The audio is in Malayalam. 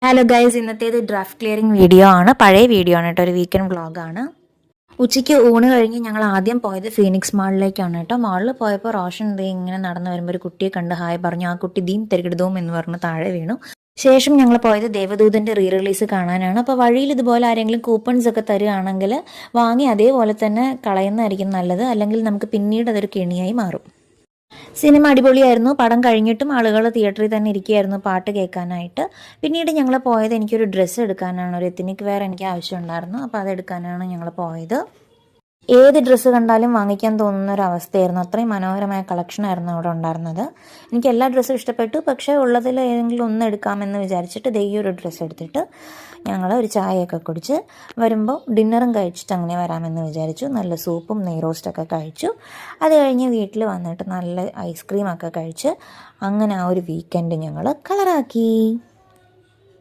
ഹലോ ഗൈസ്, ഇന്നത്തേത് ഡ്രാഫ്റ്റ് ക്ലിയറിംഗ് വീഡിയോ ആണ്. പഴയ വീഡിയോ ആണ് കേട്ടോ, ഒരു വീക്കെൻഡ് വ്ളോഗാണ്. ഉച്ചയ്ക്ക് ഊണ് കഴിഞ്ഞ് ഞങ്ങൾ ആദ്യം പോയത് ഫീനിക്സ് മാളിലേക്കാണ് കേട്ടോ. മാളിൽ പോയപ്പോൾ റോഷൻ ഇങ്ങനെ നടന്നു വരുമ്പോൾ ഒരു കുട്ടിയെ കണ്ട് ഹായ് പറഞ്ഞു. ആ കുട്ടി ദീം തെരകിടുതോം എന്ന് പറഞ്ഞ് താഴെ വീണു. ശേഷം ഞങ്ങൾ പോയത് ദേവദൂതൻ്റെ റീ റിലീസ് കാണാനാണ്. അപ്പോൾ വഴിയിൽ ഇതുപോലെ ആരെങ്കിലും കൂപ്പൺസ് ഒക്കെ തരികയാണെങ്കിൽ വാങ്ങി അതേപോലെ തന്നെ കളയുന്നതായിരിക്കും നല്ലത്, അല്ലെങ്കിൽ നമുക്ക് പിന്നീട് അതൊരു കെണിയായി മാറും. സിനിമ അടിപൊളിയായിരുന്നു. പടം കഴിഞ്ഞിട്ടും ആളുകൾ തിയേറ്ററിൽ തന്നെ ഇരിക്കുകയായിരുന്നു പാട്ട് കേൾക്കാനായിട്ട്. പിന്നീട് ഞങ്ങൾ പോയത് എനിക്കൊരു ഡ്രസ്സ് എടുക്കാനാണ്, ഒരു എത്നിക് വെയർ എനിക്ക് ആവശ്യമുണ്ടായിരുന്നു. അപ്പോൾ അതെടുക്കാനാണ് ഞങ്ങൾ പോയത്. ഏത് ഡ്രസ്സ് കണ്ടാലും വാങ്ങിക്കാൻ തോന്നുന്ന ഒരു അവസ്ഥയായിരുന്നു. അത്രയും മനോഹരമായ കളക്ഷനായിരുന്നു അവിടെ ഉണ്ടായിരുന്നത്. എനിക്ക് എല്ലാ ഡ്രസ്സും ഇഷ്ടപ്പെട്ടു. പക്ഷേ ഉള്ളതിൽ ഏതെങ്കിലും ഒന്ന് എടുക്കാമെന്ന് വിചാരിച്ചിട്ട് ഈ ഒരു ഡ്രസ്സ് എടുത്തിട്ട് ഞങ്ങൾ ഒരു ചായയൊക്കെ കുടിച്ച് വരുമ്പോൾ ഡിന്നറും കഴിച്ചിട്ട് അങ്ങനെ വരാമെന്ന് വിചാരിച്ചു. നല്ല സൂപ്പും നെയ് റോസ്റ്റൊക്കെ കഴിച്ചു. അത് കഴിഞ്ഞ് വീട്ടിൽ വന്നിട്ട് നല്ല ഐസ്ക്രീമൊക്കെ കഴിച്ച് അങ്ങനെ ആ ഒരു വീക്കെൻഡ് ഞങ്ങൾ കളറാക്കി.